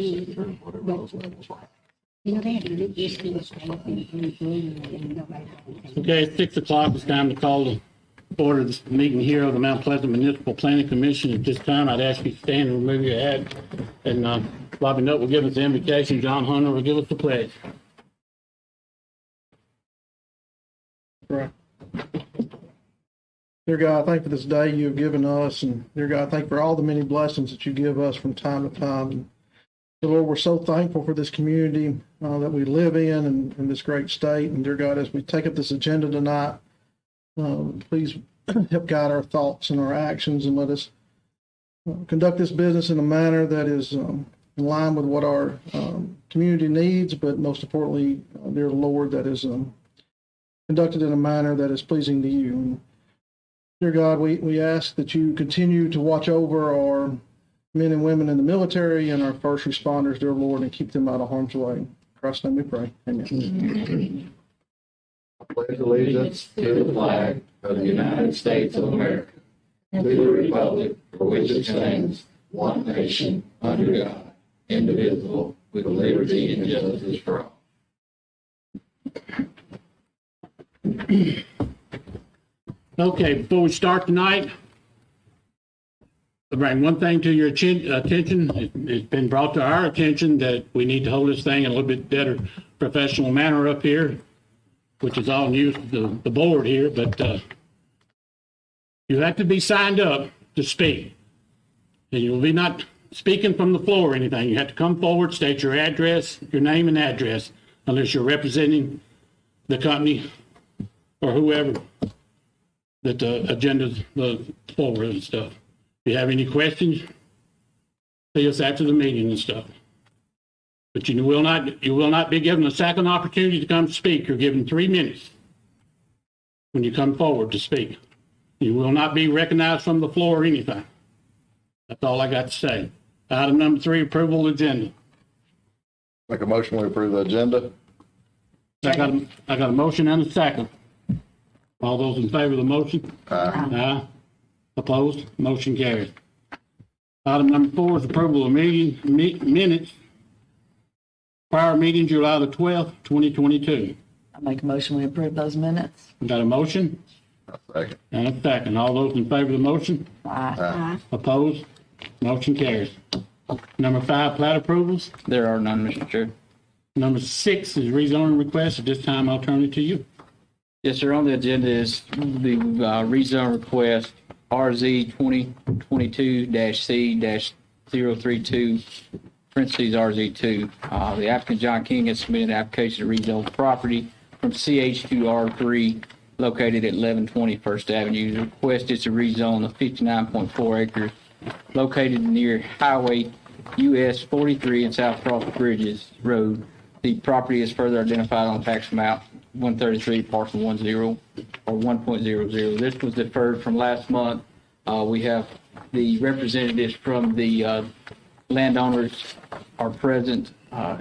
You know, they had to just be straight and nobody. Okay, it's 6 o'clock. It's time to call the order this meeting here of the Mount Pleasant Municipal Planning Commission. At this time, I'd ask you to stand and remove your hat. And Bobby Nutt will give us the invocation. John Hunter will give us the pledge. Right. Dear God, thank you for this day you have given us. And dear God, thank you for all the many blessings that you give us from time to time. And Lord, we're so thankful for this community that we live in and this great state. And dear God, as we take up this agenda tonight, please help guide our thoughts and our actions and let us conduct this business in a manner that is in line with what our community needs, but most importantly, dear Lord, that is conducted in a manner that is pleasing to you. And dear God, we ask that you continue to watch over our men and women in the military and our first responders, dear Lord, and keep them out of harm's way. In Christ's name we pray. Amen. I pledge allegiance to the flag of the United States of America, to the republic for which it stands, one nation, under God, indivisible, with liberty and justice for all. Okay, before we start tonight, I'll bring one thing to your attention. It's been brought to our attention that we need to hold this thing in a little bit better professional manner up here, which is all news to the board here, but you have to be signed up to speak. And you'll be not speaking from the floor or anything. You have to come forward, state your address, your name and address, unless you're representing the company or whoever that the agenda's forward and stuff. If you have any questions, see us after the meeting and stuff. But you will not be given a second opportunity to come speak. You're given 3 minutes when you come forward to speak. You will not be recognized from the floor or anything. That's all I got to say. Item number 3, approval of agenda. Make a motion to approve the agenda. I got a motion and a second. All those in favor of the motion? Aye. Aye. Opposed? Motion carries. Item number 4 is approval of minutes. Prior meeting, July the 12th, 2022. I make a motion, we approve those minutes. We got a motion Second. and a second. All those in favor of the motion? Aye. Opposed? Motion carries. Number 5, plat approvals. There are none, Mr. Chair. Number 6 is rezoning request. At this time, I'll turn it to you. Yes, sir. On the agenda is the rezone request RZ 2022-C-032, parentheses RZ2. The applicant, John King, has submitted an application to rezone the property from CH to R3 located at 1120 First Avenue. The request is to rezone the 59.4 acres located near Highway US 43 and South Cross Bridges Road. The property is further identified on tax map 133 parcel 10 or 1.00. This was deferred from last month. We have the representatives from the landowners are present.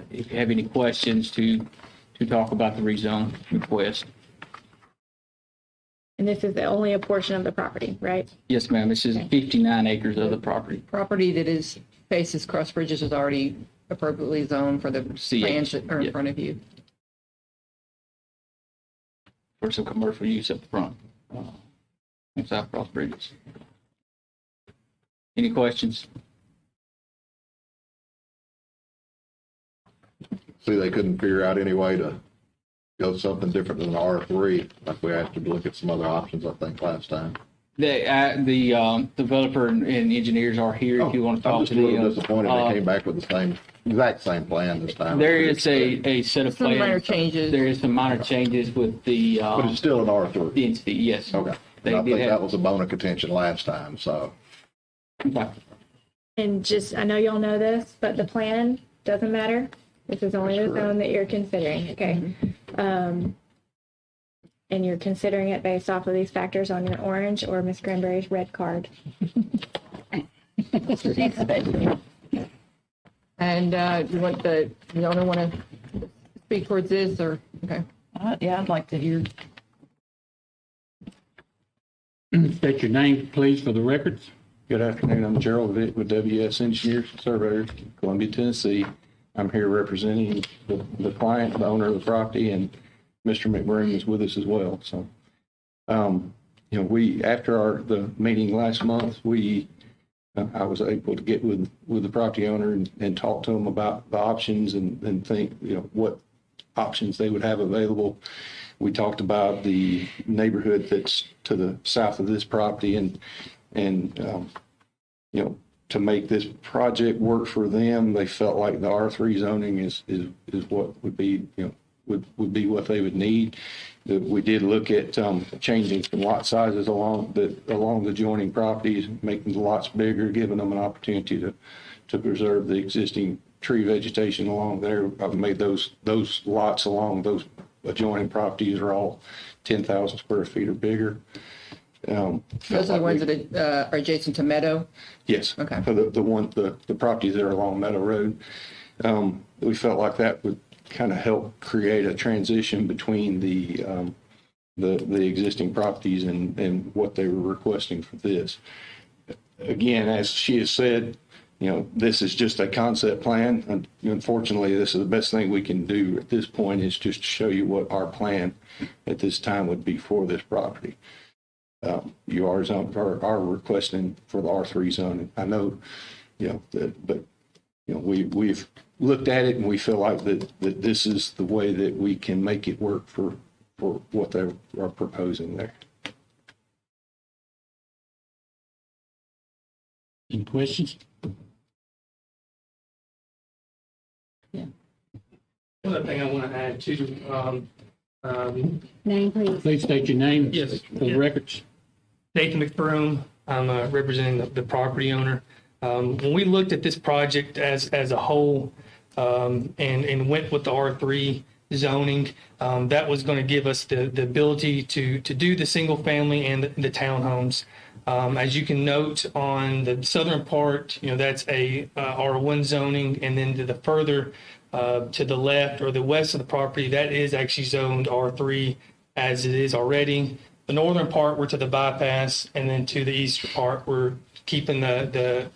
If you have any questions to talk about the rezone request. And this is only a portion of the property, right? Yes, ma'am. This is 59 acres of the property. Property that is faces Cross Bridges is already appropriately zoned for the plans that are in front of you. For some commercial use up front. In South Cross Bridges. Any questions? See, they couldn't figure out any way to go something different than R3, like we asked you to look at some other options, I think, last time. The developer and engineers are here if you want to I'm talk just to a little them. disappointed they came back with the exact same plan this time. There is a set of Some plans. minor changes. There is some minor changes with the But it's still an R3. density, yes. Okay. They And I did think that have. was a bone of contention last time, so. Okay. And just, I know y'all know this, but the plan doesn't matter. This is only the That's correct. zone that you're considering, okay? And you're considering it based off of these factors on your orange or Miss Granberry's red card. And you want the owner want to speak towards this or, okay. Yeah, I'd like to hear. State your name, please, for the records. Good afternoon. I'm Gerald Vick with WS Engineers and Surveyors, Columbia, Tennessee. I'm here representing the client, the owner of the property, and Mr. McBroom is with us as well. So, we, after the meeting last month, I was able to get with the property owner and talk to him about the options and think, what options they would have available. We talked about the neighborhood that's to the south of this property and to make this project work for them, they felt like the R3 zoning is what would be, would be what they would need. We did look at changing some lot sizes along the adjoining properties, making the lots bigger, giving them an opportunity to preserve the existing tree vegetation along there. I've made those lots along those adjoining properties are all 10,000 square feet or bigger. Those are the ones that are adjacent to Meadow? Yes. Okay. For the properties that are along Meadow Road. We felt like that would kind of help create a transition between the existing properties and what they were requesting for this. Again, as she has said, this is just a concept plan. And unfortunately, this is the best thing we can do at this point is just to show you what our plan at this time would be for this property. You are requesting for the R3 zone. I know, but we've looked at it and we feel like that this is the way that we can make it work for what they are proposing there. Any questions? Another thing I want to add too, Name, please. Please state your name. Yes. For the records. Nathan McBroom, I'm representing the property owner. When we looked at this project as a whole and went with the R3 zoning, that was going to give us the ability to do the single family and the townhomes. As you can note on the southern part, that's a R1 zoning, and then to the further to the left or the west of the property, that is actually zoned R3 as it is already. The northern part, we're to the bypass, and then to the eastern part, we're keeping the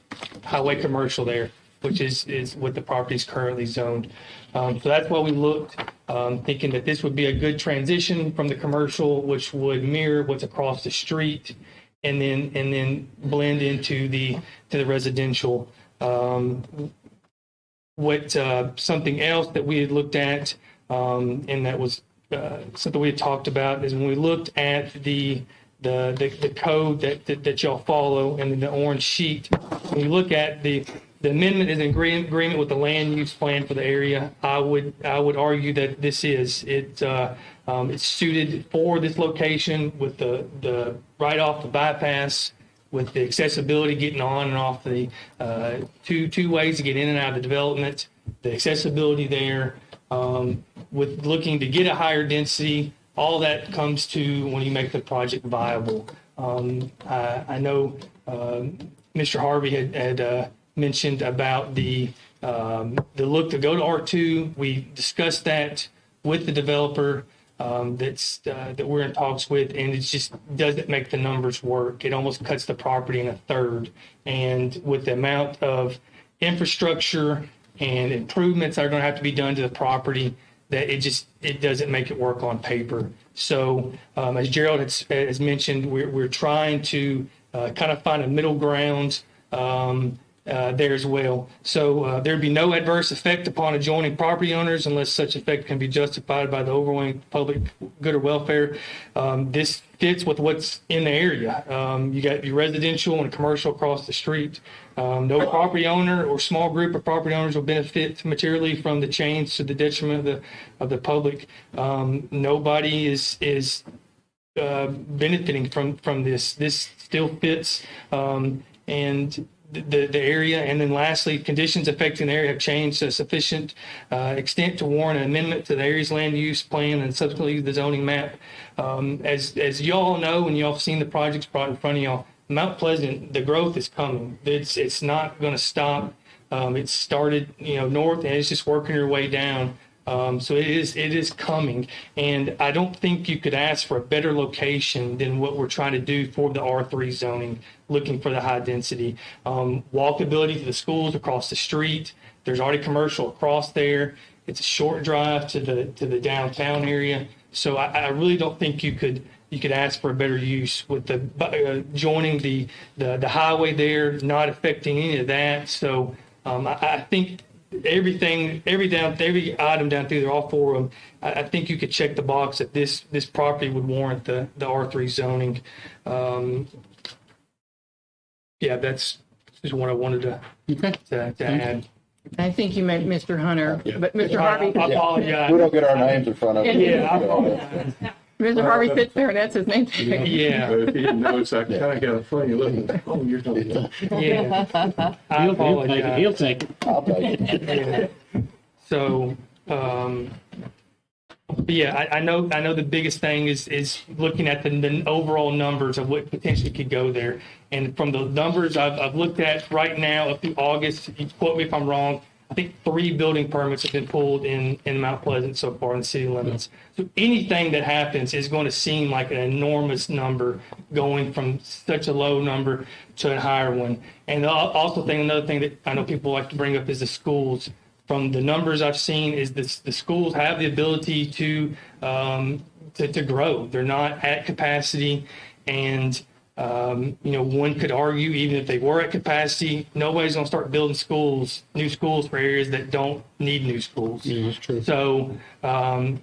highway commercial there, which is what the property is currently zoned. So that's why we looked, thinking that this would be a good transition from the commercial, which would mirror what's across the street, and then blend into the residential. Something else that we had looked at, and that was something we had talked about, is when we looked at the code that y'all follow and the orange sheet. When we look at the amendment is in agreement with the land use plan for the area. I would argue that this is it's suited for this location with the right off the bypass, with the accessibility getting on and off the two ways to get in and out of the development, the accessibility there, with looking to get a higher density, all that comes to when you make the project viable. I know Mr. Harvey had mentioned about the look to go to R2. We discussed that with the developer that we're in talks with, and it just doesn't make the numbers work. It almost cuts the property in a third. And with the amount of infrastructure and improvements that are going to have to be done to the property, that it doesn't make it work on paper. So as Gerald has mentioned, we're trying to kind of find a middle ground there as well. So there'd be no adverse effect upon adjoining property owners unless such effect can be justified by the overwhelming public good or welfare. This fits with what's in the area. You got your residential and commercial across the street. No property owner or small group of property owners will benefit materially from the change to the detriment of the public. Nobody is benefiting from this. This still fits, and the area. And then lastly, conditions affecting the area have changed to a sufficient extent to warrant an amendment to the area's land use plan and subsequently the zoning map. As you all know, and y'all have seen the projects brought in front of y'all, Mount Pleasant, the growth is coming. It's not going to stop. It started, north, and it's just working your way down. So it is coming, and I don't think you could ask for a better location than what we're trying to do for the R3 zoning, looking for the high density. Walkability to the schools across the street. There's already commercial across there. It's a short drive to the downtown area. So I really don't think you could ask for a better use with the joining the highway there, not affecting any of that. So I think every item down through there, all four of them, I think you could check the box that this property would warrant the R3 zoning. Yeah, that's just what I wanted to add. I think you meant Mr. Hunter, Yeah. but Mr. I Harvey, apologize. We don't get our names in front of it. Yeah, I apologize. Mr. Harvey sits there and that's his name. Yeah, But if you didn't notice, I kind of got a funny look. Oh, you're talking. yeah. I He'll take it. apologize. He'll take it. I'll take it. Yeah. So, but yeah, I know the biggest thing is looking at the overall numbers of what potentially could go there. And from the numbers I've looked at right now up through August, you quote me if I'm wrong, I think 3 building permits have been pulled in Mount Pleasant so far in the city limits. So anything that happens is going to seem like an enormous number going from such a low number to a higher one. And also another thing that I know people like to bring up is the schools. From the numbers I've seen is the schools have the ability to grow. They're not at capacity, and one could argue even if they were at capacity, nobody's going to start building new schools for areas that don't need new schools. Yeah, that's true. So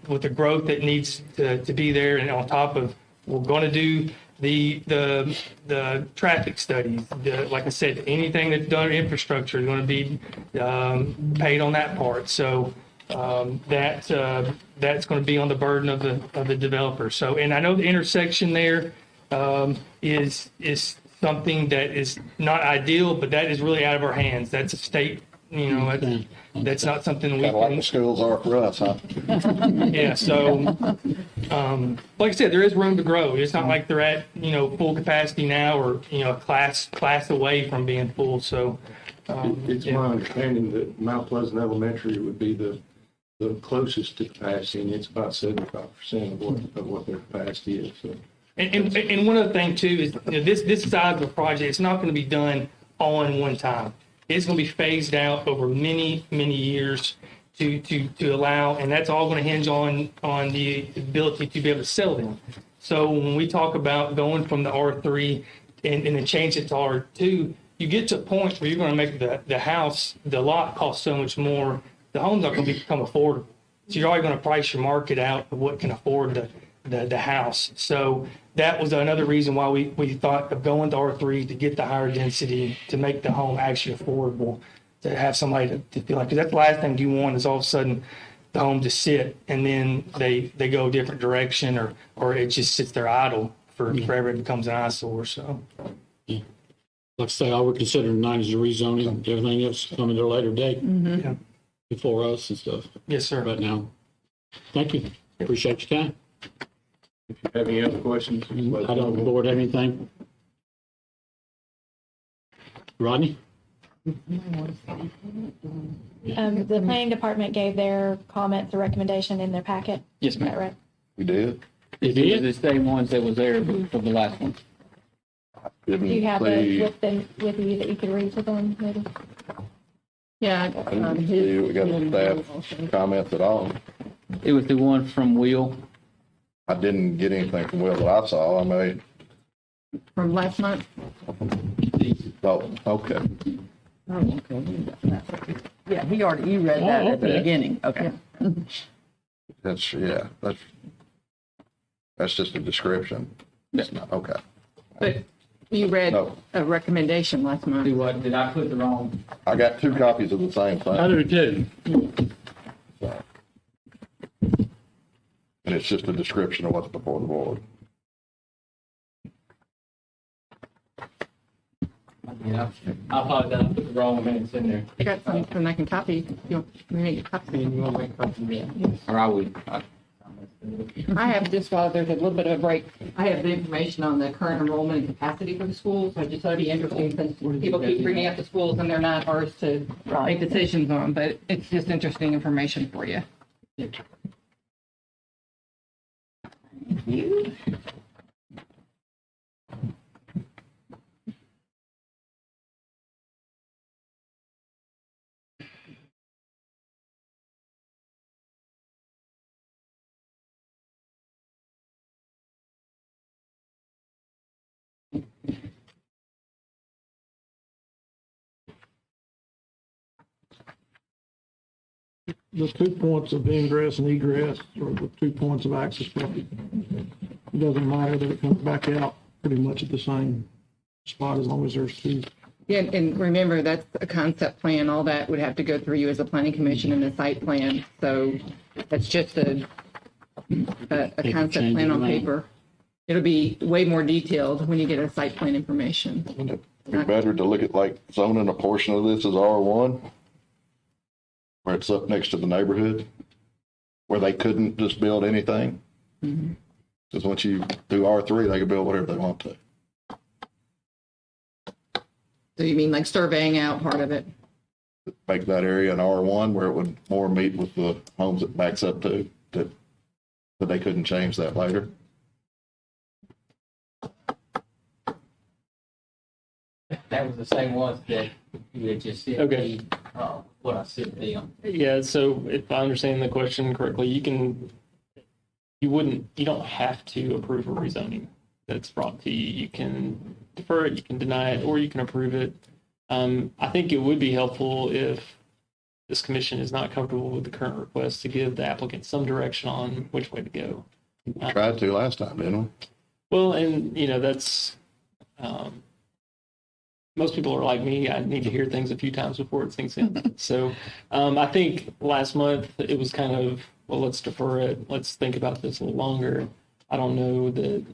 with the growth that needs to be there, and on top of, we're going to do the traffic studies. Like I said, anything that's done in infrastructure is going to be paid on that part. So that's going to be on the burden of the developer. So, and I know the intersection there is something that is not ideal, but that is really out of our hands. That's a state, that's not something we Kind of like can. the schools are for us, huh? Yeah, so, like I said, there is room to grow. It's not like they're at, full capacity now or, a class away from being full, so. It's yeah. my understanding that Mount Pleasant Elementary would be the closest to capacity, and it's about 75% of what their capacity is, so. And one other thing too is, this size of a project, it's not going to be done all in one time. It's going to be phased out over many, many years to allow, and that's all going to hinge on the ability to be able to sell them. So when we talk about going from the R3 and then change it to R2, you get to a point where you're going to make the lot cost so much more, the home's not going to become affordable. So you're already going to price your market out of what can afford the house. So that was another reason why we thought of going to R3 to get the higher density, to make the home actually affordable, to have somebody to feel like, because that's the last thing you want is all of a sudden the home to sit and then they go a different direction or it just sits there idle forever. It becomes an eyesore. So Like I say, all we're considering tonight is the rezoning. Everything else coming at a later date yeah. before us and stuff. Yes, sir. Right now, thank you. Appreciate your time. If you have any other questions, I don't, the board have anything? Rodney? The planning department gave their comments or recommendation in their packet. Yes, Is that ma'am. right? We did. It These are is? the same ones that was there for the last one. Do you have it with you that you could read to them, maybe? Yeah. I didn't see we got staff comments at all. It was the one from Will. I didn't get anything from Will that I saw. I mean, From last month? oh, okay. Oh, okay. Yeah, you read that at the okay. beginning. Okay. That's just a description. It's not, okay. But you read No. a recommendation last month. Do what? Did I put the wrong? I got 2 copies of the same I thing, do too. and it's just a description of what's before the board. Yeah. I apologize. I put the wrong minutes in there. I got something I can copy. You want me to make a copy? Or I would. I have just while there's a little bit of a break, I have the information on the current enrollment and capacity for the schools. I just thought it'd be interesting since people keep bringing up the schools and they're not ours to make decisions on, but it's just interesting information for you. The 2 points of ingress and egress, or the 2 points of access point, it doesn't matter that it comes back out pretty much at the same spot as long as there's 2. Yeah, and remember, that's a concept plan. All that would have to go through you as a planning commission and a site plan. So that's just a concept change plan it on around. paper. It'll be way more detailed when you get a site plan information. Wouldn't it be better to look at like zoning a portion of this as R1? Where it's up next to the neighborhood? Where they couldn't just build anything? Because once you do R3, they can build whatever they want to. So you mean like surveying out part of it? Make that area an R1 where it would more meet with the homes it backs up to, that they couldn't change that later. That was the same ones that you had just said. Okay. What I said to them. Yeah, so if I understand the question correctly, you don't have to approve a rezoning that's brought to you. You can defer it, you can deny it, or you can approve it. I think it would be helpful if this commission is not comfortable with the current request to give the applicant some direction on which way to go. We tried to last time, didn't we? Well, and that's, most people are like me. I need to hear things a few times before it sinks in. So I think last month it was kind of, well, let's defer it. Let's think about this a little longer. I don't know that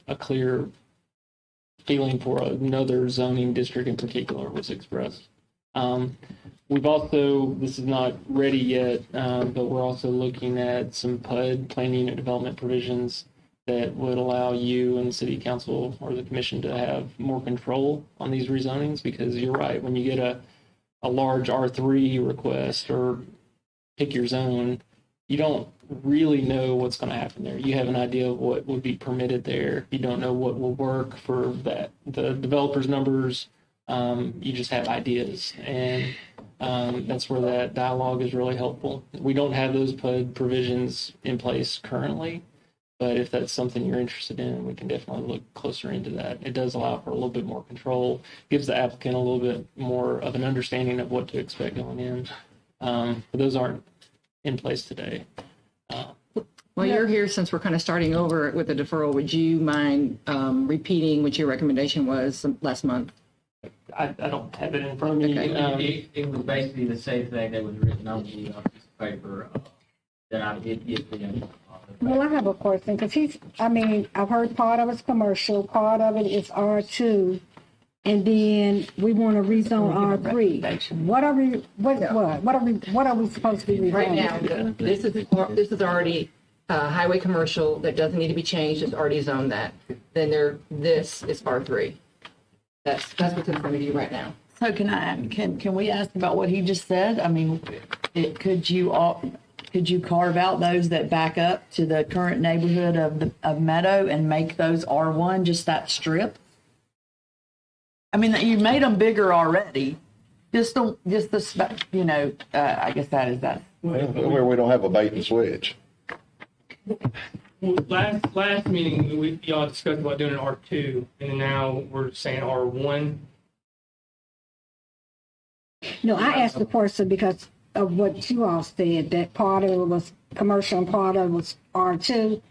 a clear feeling for another zoning district in particular was expressed. We've also, this is not ready yet, but we're also looking at some PUD, planning unit development provisions, that would allow you and the city council or the commission to have more control on these rezonings, because you're right, when you get a large R3 request or pick your zone, you don't really know what's going to happen there. You have an idea of what would be permitted there. You don't know what will work for that, the developer's numbers. You just have ideas, and that's where that dialogue is really helpful. We don't have those PUD provisions in place currently, but if that's something you're interested in, we can definitely look closer into that. It does allow for a little bit more control, gives the applicant a little bit more of an understanding of what to expect going in. But those aren't in place today. Well, you're here since we're kind of starting over with the deferral. Would you mind repeating what your recommendation was last month? I don't have it in front of me. Okay. It was basically the same thing that was written on the piece of paper that I did give them. Well, I have a question, because I've heard part of it's commercial, part of it is R2, and then we want to rezone R3. What are we supposed to be rezoning? Right now, this is already highway commercial that doesn't need to be changed. It's already zoned that. Then this is R3. That's what's in front of you right now. So can we ask about what he just said? I mean, could you carve out those that back up to the current neighborhood of Meadow and make those R1, just that strip? I mean, you made them bigger already. I guess that is that. Where we don't have a bait and switch. Last meeting, y'all discussed about doing an R2, and then now we're saying R1. No, I asked the person because of what you all said, that part of it was commercial and part of it was R2.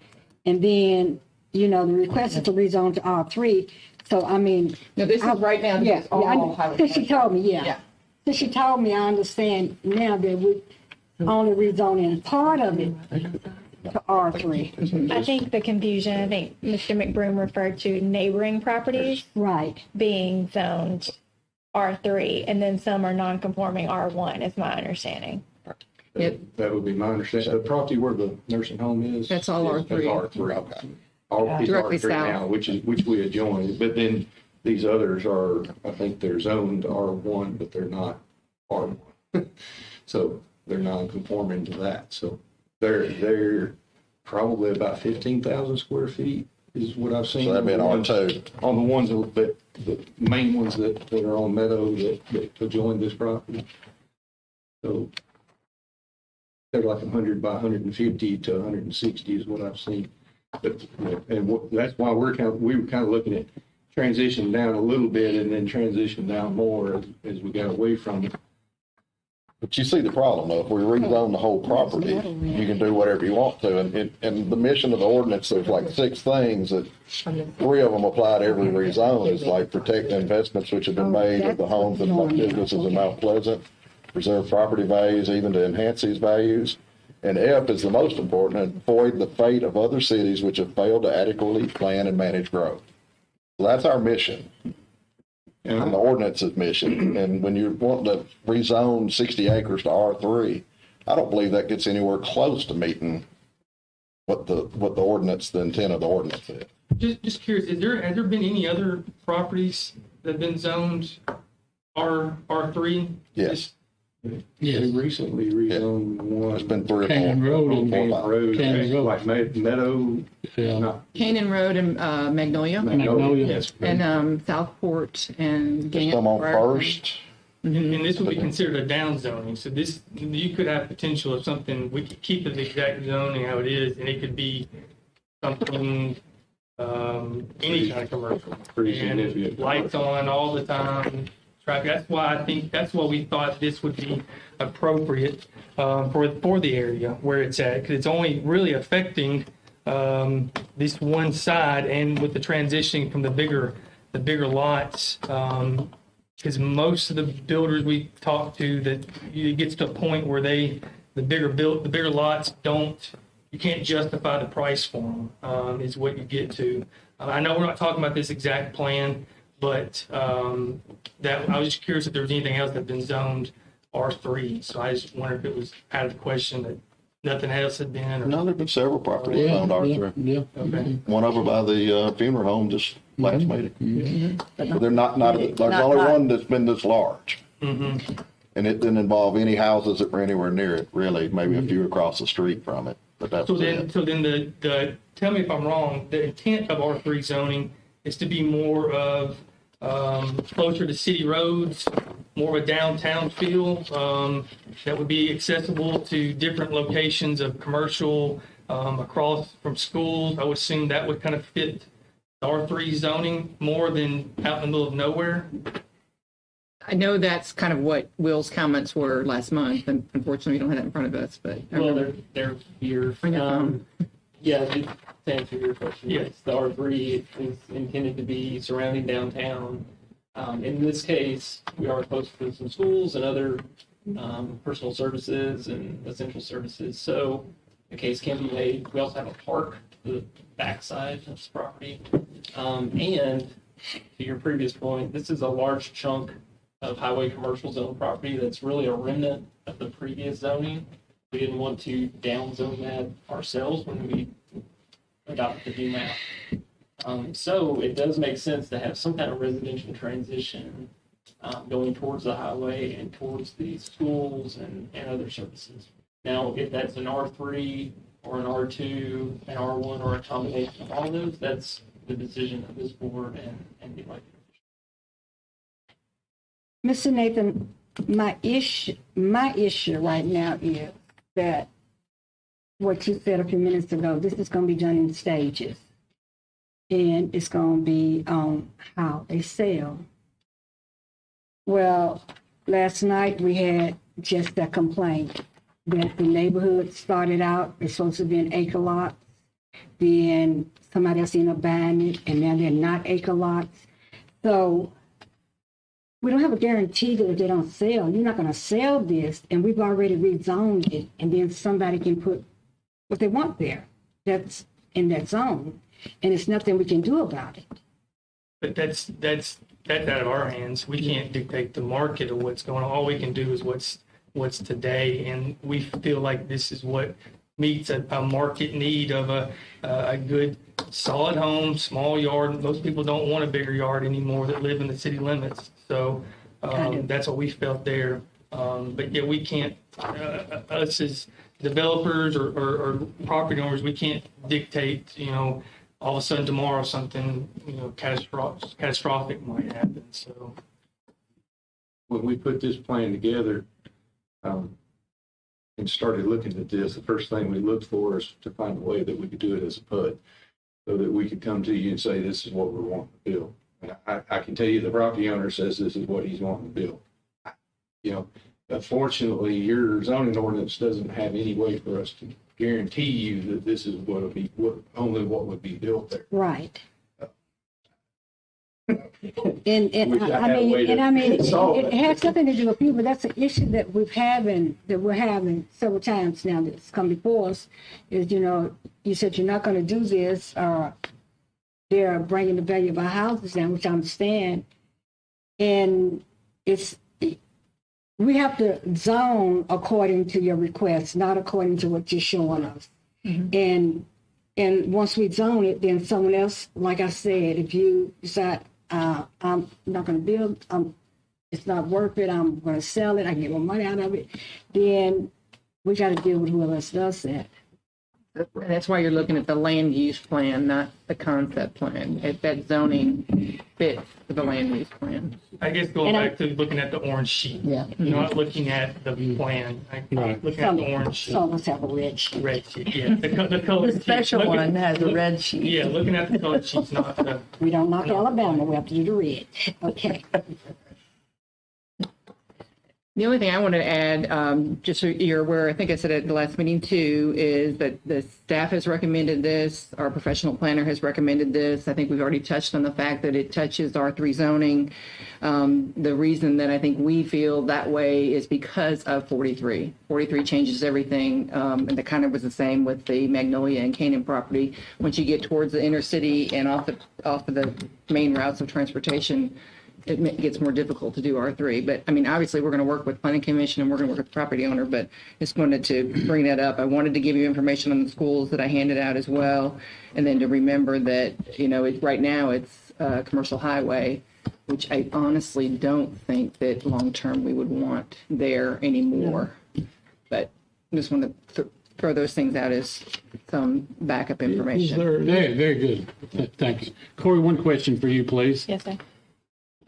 And then, the request is to rezone to R3. So, No, this is right now. Yeah, all highway since she told me, Yeah. Since she told me, I understand now that we only rezoning part of it to R3. I think the confusion, I think Mr. McBroom referred to neighboring properties Right. being zoned R3, and then some are non-conforming R1, is my understanding. Yep. That would be my understanding. The property where the nursing home is. That's all R3. That's R3. Okay. It's Directly R3 now, south. which we adjoined, but then these others are, I think they're zoned R1, but they're not R1. So they're non-conforming to that. So They're probably about 15,000 square feet is what I've seen. So that'd be an R2. On the ones that, the main ones that are on Meadow that adjoin this property. So they're like 100 by 150 to 160 is what I've seen. But, that's why we were kind of looking at transition down a little bit and then transition down more as we got away from it. But you see the problem though, if we rezone the whole property, you can do whatever you want to. And the mission of the ordinance, there's like 6 things that 3 of them apply to every rezone. It's like protect the investments which have been made of the homes and businesses in Mount Pleasant, preserve property values even to enhance these values. And F is the most important, avoid the fate of other cities which have failed to adequately plan and manage growth. So that's our mission. And the ordinance's mission. And when you want to rezone 60 acres to R3, I don't believe that gets anywhere close to meeting what the ordinance, the intent of the ordinance is. Just curious, has there been any other properties that have been zoned R3? Yes. We recently rezoned one. There's been 3 or 4. Canyon Road and Canyon Road, Canyon Road. like Meadow, not Canaan Road and Magnolia, Magnolia. Yes. and Southport and Gant. Some on First. And this would be considered a down zoning, so this, you could have potential of something, we could keep the exact zoning how it is, and it could be something, any kind of commercial. Pretty And significant. lights on all the time, traffic, that's why we thought this would be appropriate, for the area where it's at, because it's only really affecting, this one side, and with the transition from the bigger lots, because most of the builders we talk to, that it gets to a point where the bigger lots you can't justify the price for them, is what you get to. I know we're not talking about this exact plan, but that I was just curious if there was anything else that had been zoned R3. So I just wondered if it was out of the question that nothing else had been. Or, No, there've been several properties zoned R3. Yeah. okay. One over by the funeral home just last meeting. But they're not, there's Not- only not- one that's been this large. Mm-hmm. And it didn't involve any houses that were anywhere near it, really, maybe a few across the street from it, but that So was then, it. the tell me if I'm wrong. The intent of R3 zoning is to be more of closer to city roads, more of a downtown feel, that would be accessible to different locations of commercial, across from schools. I would assume that would kind of fit R3 zoning more than out in the middle of nowhere. I know that's kind of what Will's comments were last month, and unfortunately, we don't have that in front of us, but. Well, they're here. On your phone. Yeah, to answer your question, Yes. yes, the R3 is intended to be surrounding downtown. In this case, we are close to some schools and other personal services and essential services. So the case can be made. We also have a park to the backside of this property. And to your previous point, this is a large chunk of highway commercial zone property that's really a remnant of the previous zoning. We didn't want to downzone that ourselves when we adopted the new map. So it does make sense to have some kind of residential transition going towards the highway and towards the schools and other services. Now, if that's an R3 or an R2, an R1, or a combination of all of those, that's the decision of this board and the elected officials. Mr. Nathan, my issue right now is that what you said a few minutes ago, this is going to be done in stages. And it's going to be on how they sell. Well, last night we had just that complaint that the neighborhood started out, it's supposed to be an acre lot. Then somebody else ended up buying it, and now they're not acre lots. So we don't have a guarantee that if they don't sell, you're not going to sell this, and we've already rezoned it, and then somebody can put what they want there. That's in that zone, and it's nothing we can do about it. But that's out of our hands. We can't dictate the market of what's going on. All we can do is what's today, and we feel like this is what meets a market need of a good solid home, small yard. Most people don't want a bigger yard anymore that live in the city limits. So that's what we felt there. But yeah, we can't, us as developers or property owners, we can't dictate, all of a sudden tomorrow something, catastrophic might happen, so. When we put this plan together, and started looking at this, the first thing we looked for is to find a way that we could do it as a PUD, so that we could come to you and say, this is what we're wanting to build. And I can tell you the property owner says this is what he's wanting to build. Unfortunately, your zoning ordinance doesn't have any way for us to guarantee you that this is what would be, only what would be built there. Right. Wish I had a way to solve It has something to do with you, but that's an issue that we're having several times now that's come before us, is, you said you're not gonna do this, or they're bringing the value of our houses down, which I understand. And we have to zone according to your request, not according to what you're showing us. And once we zone it, then someone else, like I said, if you decide, I'm not going to build, it's not worth it, I'm going to sell it, I can get more money out of it, then we got to deal with whoever else does that. And that's why you're looking at the land use plan, not the concept plan. If that zoning fits the land use plan. I guess going back to looking at the orange sheet. Yeah. You're not looking at the plan, Right. looking at the orange sheet. Some of us have a red sheet. Red sheet, yeah. The color The sheet. special one has a red sheet. Yeah, looking at the color sheets, not the. We don't knock Alabama, we have to do the red. Okay. The only thing I wanted to add, just so you're aware, I think I said at the last meeting too, is that the staff has recommended this, our professional planner has recommended this. I think we've already touched on the fact that it touches R3 zoning. The reason that I think we feel that way is because of 43. 43 changes everything, and that kind of was the same with the Magnolia and Canaan property. Once you get towards the inner city and off of the main routes of transportation, it gets more difficult to do R3. But I mean, obviously, we're going to work with planning commission and we're going to work with the property owner, but just wanted to bring that up. I wanted to give you information on the schools that I handed out as well. And then to remember that, right now it's a commercial highway, which I honestly don't think that long-term we would want there anymore. But I just want to throw those things out as some backup information. Very, very good. Thank you. Corey, one question for you, please. Yes, sir.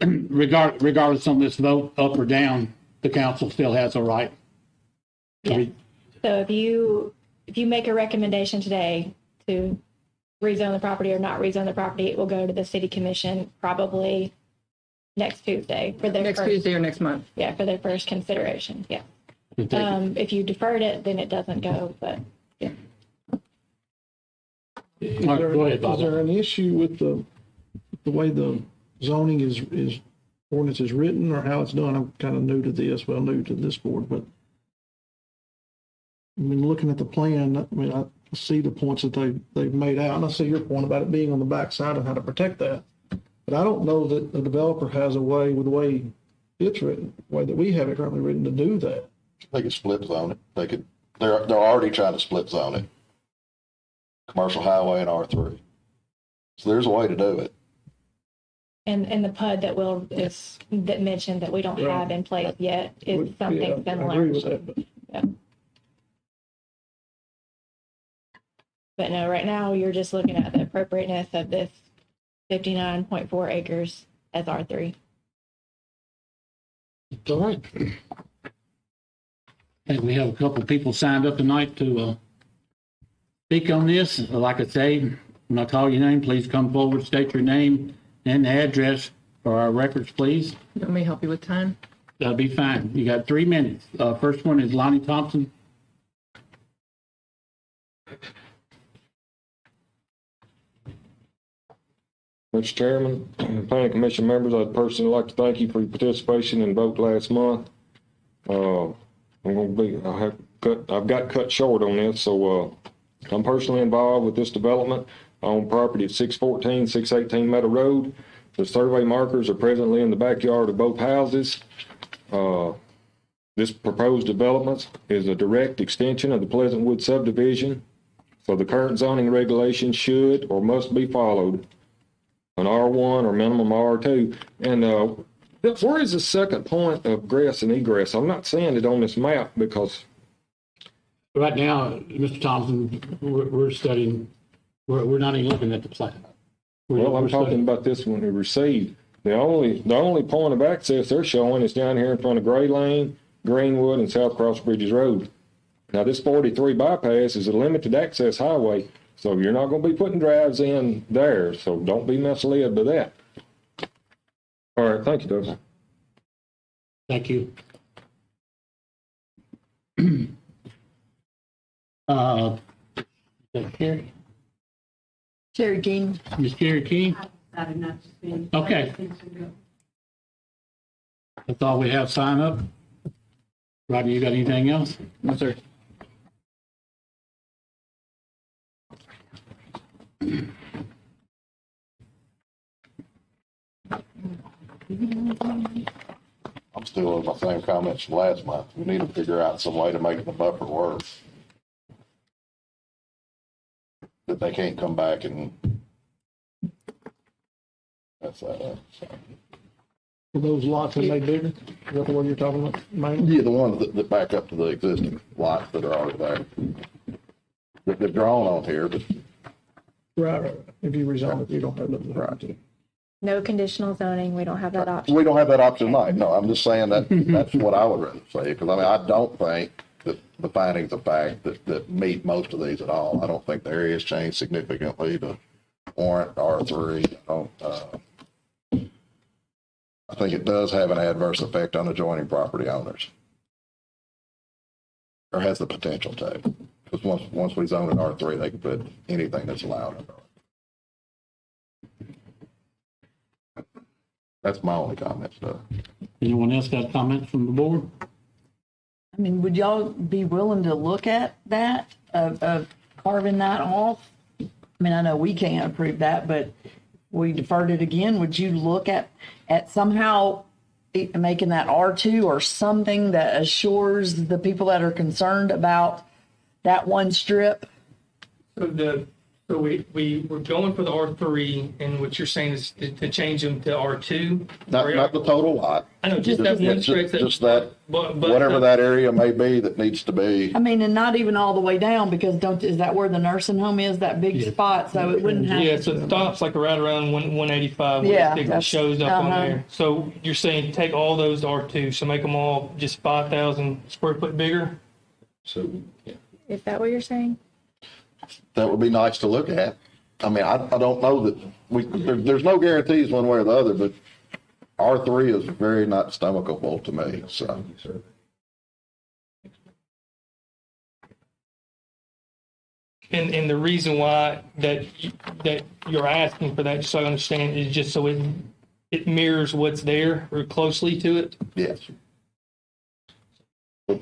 Regardless on this vote, up or down, the council still has a right. Yeah. So if you make a recommendation today to rezone the property or not rezone the property, it will go to the city commission probably next Tuesday for their Next first, Tuesday or next month. yeah, for their first consideration. Yeah. If you deferred it, then it doesn't go, but yeah. All right, go ahead, Bob. Is there an issue with the way the zoning is ordinance is written, or how it's done? I'm kind of new to this board, but I mean, looking at the plan, I mean, I see the points that they've made out, and I see your point about it being on the backside and how to protect that. But I don't know that the developer has a way, with the way it's written, the way that we have it currently written, to do that. They could split zone it. They're already trying to split zone it. Commercial highway and R3. So there's a way to do it. And the PUD that mentioned that we don't have in place yet is Yeah, something I similar. agree with that, but But no, right now you're just looking at the appropriateness of this 59.4 acres as R3. All right. And we have a couple of people signed up tonight to speak on this. Like I say, when I call your name, please come forward, state your name and address for our records, please. You want me to help you with time? That'll be fine. You got 3 minutes. First one is Lonnie Thompson. Mr. Chairman, Planning Commission members, I'd personally like to thank you for your participation in the vote last month. I've got cut short on this, so I'm personally involved with this development. I own property at 614, 618 Meadow Road. The survey markers are presently in the backyard of both houses. This proposed development is a direct extension of the Pleasantwood subdivision, so the current zoning regulations should or must be followed. An R1 or minimum R2. And Where is the second point of grass and egress? I'm not seeing it on this map because, Right now, Mr. Thompson, we're studying, we're not even looking at the plat. well, I'm talking about this one we received. The only point of access they're showing is down here in front of Gray Lane, Greenwood, and South Cross Bridges Road. Now, this 43 bypass is a limited access highway, so you're not gonna be putting drives in there, so don't be misled by that. All right, thank you, Doug. Thank you. Is that Carrie? Sherry King. Ms. Carrie King? Okay. That's all we have sign up. Rodney, you got anything else? No, sir. I'm still in my same comments from last month. We need to figure out some way to make the buffer work. That they can't come back and. That's, Will those lots be made bigger? Is that the one you're talking about, Mike? yeah, the ones that back up to the existing lots that are already there. That they're drawn on here, but Right. If you rezone it, you don't have nothing right to. No conditional zoning, we don't have that option. we don't have that option tonight. No, I'm just saying that that's what I would rather say, because I mean, I don't think that the findings of fact that meet most of these at all. I don't think the area's changed significantly to warrant R3. I think it does have an adverse effect on adjoining property owners. Or has the potential to, because once we zone it R3, they can put anything that's allowed in there. That's my only comment, so. Anyone else got comments from the board? I mean, would y'all be willing to look at that, of carving that off? I mean, I know we can't approve that, but we deferred it again. Would you look at somehow making that R2 or something that assures the people that are concerned about that one strip? So we're going for the R3, and what you're saying is to change them to R2? Not the total lot. I know, just that one stretch. Just that, But whatever that area may be that needs to be. I mean, and not even all the way down, because is that where the nursing home is, that big spot? So it wouldn't have. Yeah, so it stops like right around 185 when Yeah, it that's- shows up on uh-huh. there. So you're saying take all those to R2, so make them all just 5,000 square foot bigger? So, Is that what you're saying? That would be nice to look at. I mean, I don't know that there's no guarantees one way or the other, but R3 is very not stomachable to me, so. And the reason why that you're asking for that, just so I understand, is just so it mirrors what's there or closely to it? Yes.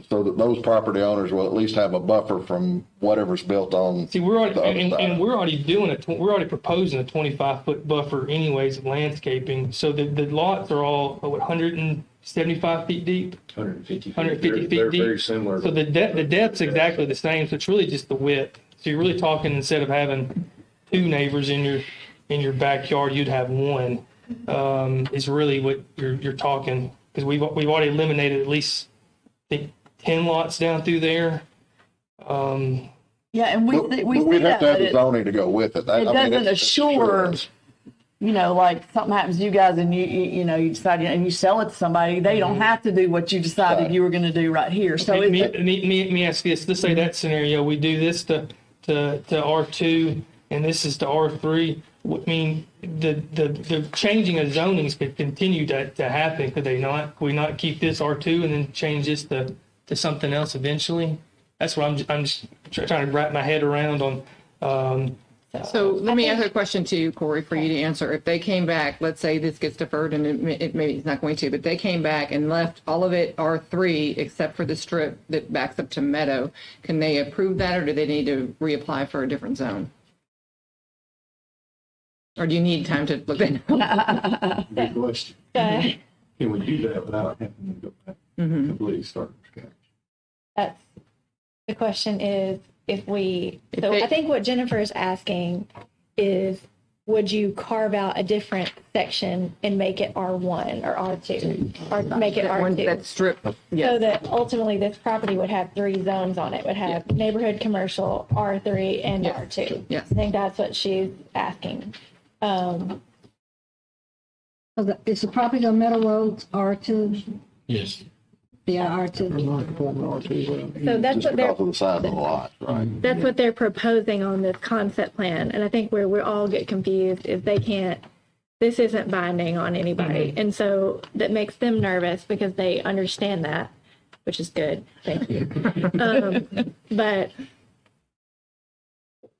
So that those property owners will at least have a buffer from whatever's built on. See, we're already, the other side. and we're already we're already proposing a 25-foot buffer anyways of landscaping. So the lots are all, 175 feet deep? 150 feet. 150 feet They're deep. very similar. So the depth's exactly the same, so it's really just the width. So you're really talking, instead of having two neighbors in your backyard, you'd have one, is really what you're talking. Because we've already eliminated at least, I think, 10 lots down through there. Yeah, and we But see we'd have that, to have but the it zoning to go with it. it doesn't assure, you know, like something happens to you guys and you know, you decide and you sell it to somebody, they don't have to do what you decided Right. you were going to do right here. So Let it's, me ask you this. Let's say that scenario, we do this to R2 and this is to R3. I mean, the changing of zonings could continue to happen, could they not? Could we not keep this R2 and then change this to something else eventually? That's what I'm just trying to wrap my head around on. So let me ask a question to you, Corey, for you to answer. If they came back, let's say this gets deferred and it maybe it's not going to, but they came back and left all of it R3 except for the strip that backs up to Meadow, can they approve that or do they need to reapply for a different zone? Or do you need time to look that up? Good question. Uh, Can we do that without having to go back Mhm. completely start from scratch? That's, the question is, if we, If so they- I think what Jennifer is asking is would you carve out a different section and make it R1 or R2? Or make it That one, R2? that strip, So yes. that ultimately this property would have 3 zones on it, would have neighborhood commercial, R3, and R2. Yes. I think that's what she's asking. Is the property on Meadow Road R2? Yes. Yeah, R2. Non-conforming R2, So that's what they're, the size of the lot, right? that's what they're proposing on this concept plan. And I think where we all get confused is they can't, this isn't binding on anybody. And so that makes them nervous because they understand that, which is good. Thank you. But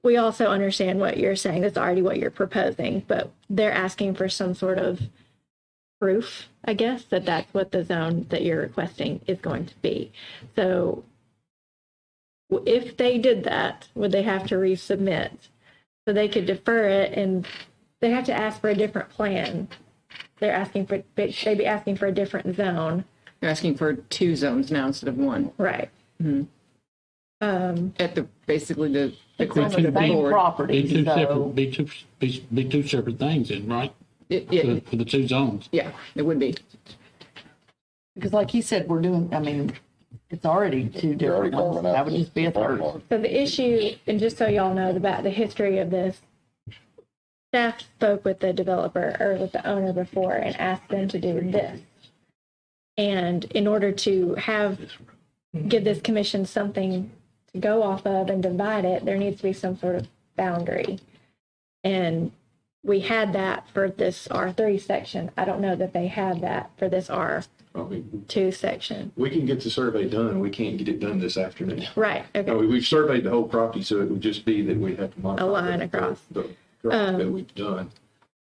we also understand what you're saying. That's already what you're proposing, but they're asking for some sort of proof, I guess, that that's what the zone that you're requesting is going to be. So if they did that, would they have to resubmit? So they could defer it and they have to ask for a different plan. They're asking for, they'd be asking for a different zone. You're asking for 2 zones now instead of 1. Right. At the, basically the It's on the extension of the same board. Be property, two so. separate, be two separate things then, right? For the 2 zones. Yeah, it would be. Because like he said, we're doing, I mean, it's already 2 different ones. That would just be a third. So the issue, and just so y'all know about the history of this, staff spoke with the developer or with the owner before and asked them to do this. And in order to give this commission something to go off of and divide it, there needs to be some sort of boundary. And we had that for this R3 section. I don't know that they have that for this R2 section. We can get the survey done, we can't get it done this afternoon. Right, okay. We've surveyed the whole property, so it would just be that we'd have to modify. A line the- across. The drawing that we've done.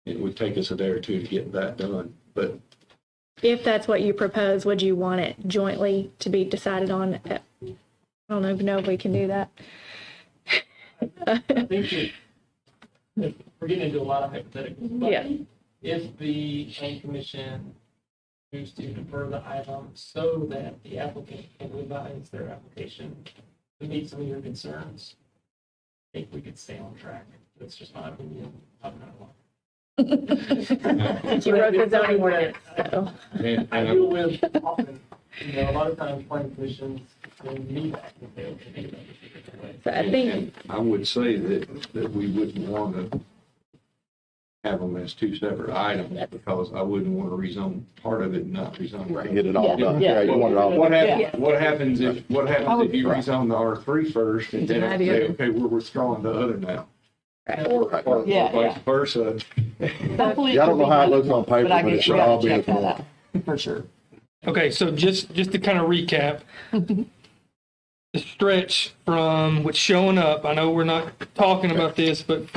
It would take us a day or 2 to get that done, but If that's what you propose, would you want it jointly to be decided on? I don't even know if we can do that. I think if we're getting into a lot of hypotheticals. But Yeah. if the planning commission choose to defer the item so that the applicant can revise their application to meet some of your concerns, I think we could stay on track. That's just my opinion. I'm not one. Since you wrote the zoning ordinance, so. I deal with often, a lot of times planning commissions will need that if they think about it a different way. So I think, I would say that we wouldn't want to have them as 2 separate items, because I wouldn't want to rezone part of it and not rezone. Get it all done. Yeah. You want it all What done. happens if you rezone the R3 first and then Deny say, the other. okay, we're withdrawing the other now? Or Yeah, vice versa. Hopefully Yeah, I don't know how it looks on but paper, I but it guess should we all have to be check as that one. out, for sure. Okay, so just to kind of recap, the stretch from what's showing up, I know we're not talking about this, but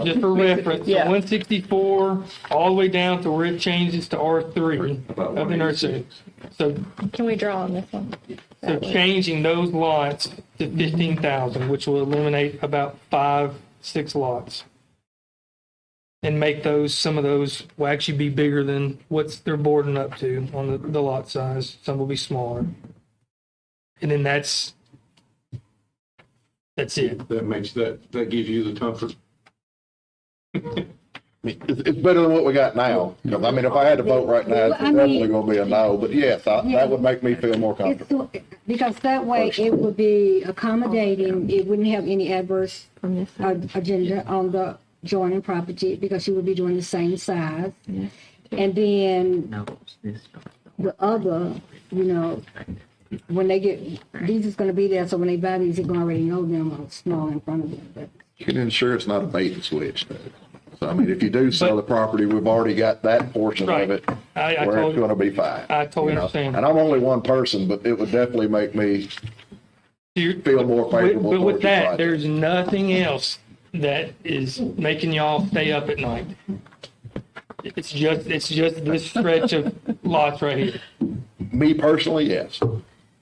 just for reference, so Yeah. 164 all the way down to where it changes to R3 About of the nursery. 186. So, can we draw on this one? so changing those lots to 15,000, which will eliminate about 6 lots. And make those, some of those will actually be bigger than what's they're boarding up to on the lot size. Some will be smaller. And then that's it. That gives you the comfort. It's better than what we got now. 'Cause, I mean, if I had to vote right now, it's Well, I mean- definitely gonna be a no, but yes, that would make me feel more comfortable. It's, because that way it would be accommodating, it wouldn't have any adverse agenda on the joining property, because you would be doing the same size. And then the other, when they get, these is gonna be there, so when they buy these, they're gonna already know them are small in front of them, but. You can ensure it's not a bait and switch though. So I mean, if you do sell the property, we've already got that portion Right. of it I where it's totally, gonna be fine. I totally you know? understand. And I'm only one person, but it would definitely make me feel more favorable. But with towards the that, project. there's nothing else that is making y'all stay up at night. It's just this stretch of lots right here. Me personally, yes,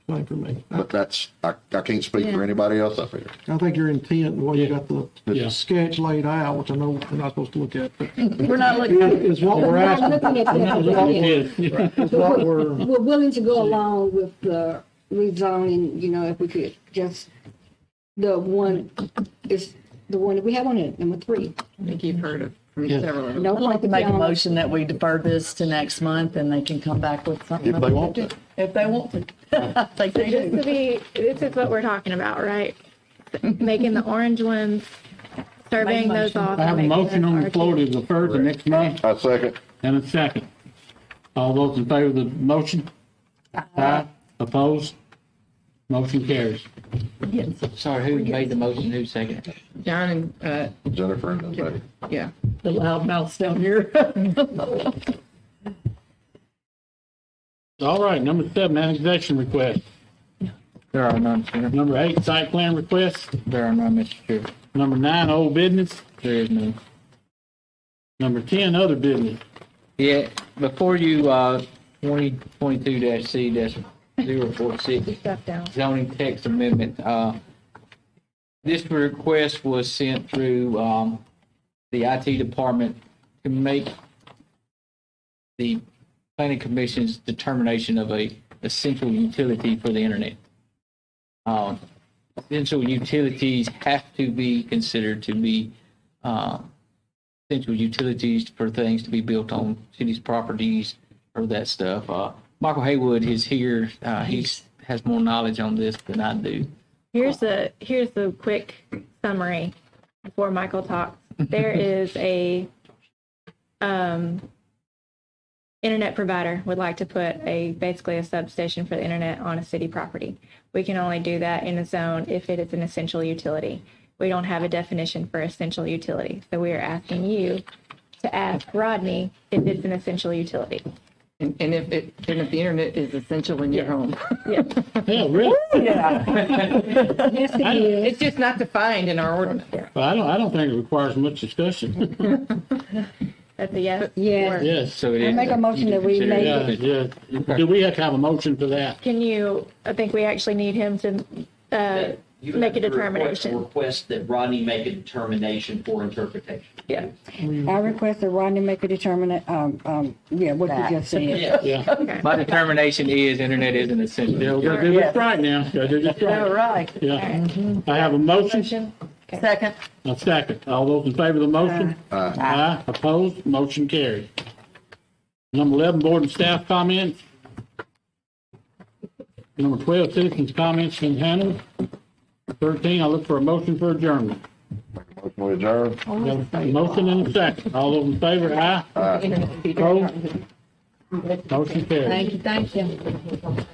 Same for me. but I can't speak for anybody else up here. I think your intent, and the way you got Yeah. the sketch laid out, which I know we're not supposed to look at, but We're not looking, is what we're We're not asking, looking at that. is what we're, We're willing to go along with the rezoning, if we could just, the one is the one that we have on it, number 3. I think you've heard of from Yes. several of them. No I'd like to make a property motion that we defer this to next month and they can come back with something. If they want to. If they want to. I think they This do. would be, this is what we're talking about, right? Making the orange ones, surveying those motion. off. I have a and making motion them on the floor to defer to next month, I second. and a second. All those in favor of the motion? Aye. Opposed? Motion carries. Sorry, who made the motion, who seconded? John and, Jennifer and Betty. yeah. The loud mouths down here. All right, number 7, annexation request. There are none, sir. Number 8, site plan request. There are none, Mr. Chair. Number 9, old business. There is none. Number 10, other business. Yeah, before you, 2022-C-046, Stuff down. zoning text amendment, this request was sent through, the IT department to make the planning commission's determination of a essential utility for the internet. Essential utilities have to be considered to be, essential utilities for things to be built on cities' properties or that stuff. Michael Haywood is here. He has more knowledge on this than I do. Here's the quick summary before Michael talks. There is a internet provider would like to put basically a substation for the internet on a city property. We can only do that in a zone if it is an essential utility. We don't have a definition for essential utility. So we are asking you to ask Rodney if it's an essential utility. And if the internet is essential in your home. Yeah. Yeah, really? Yes, it is. It's just not defined in our ordinance. Well, I don't think it requires much discussion. That's a yes. Yes. Or Yes. So it I is. make a motion that we Consider it make Yeah, it. yeah. Do we have to have a motion for that? Can you, I think we actually need him to You make a have to determination. Request that Rodney make a determination for interpretation. Yeah. I request that Rodney make a determination, what you just said. Yeah. Yeah. Okay. My determination is internet is an essential. Yeah, we gotta do this right now. Gotta do this All right. right. Yeah. I have a motion, Motion. Okay. Second. a second. All those in favor of the motion? Aye. Opposed? Motion carried. Number 11, board and staff comments. Number 12, citizens' comments been handled. 13, I look for a motion for adjournment. Motion we adjourn. Got a motion and a second. All those in favor? Aye. Internet feeder. Opposed? Motion carried. Thank you.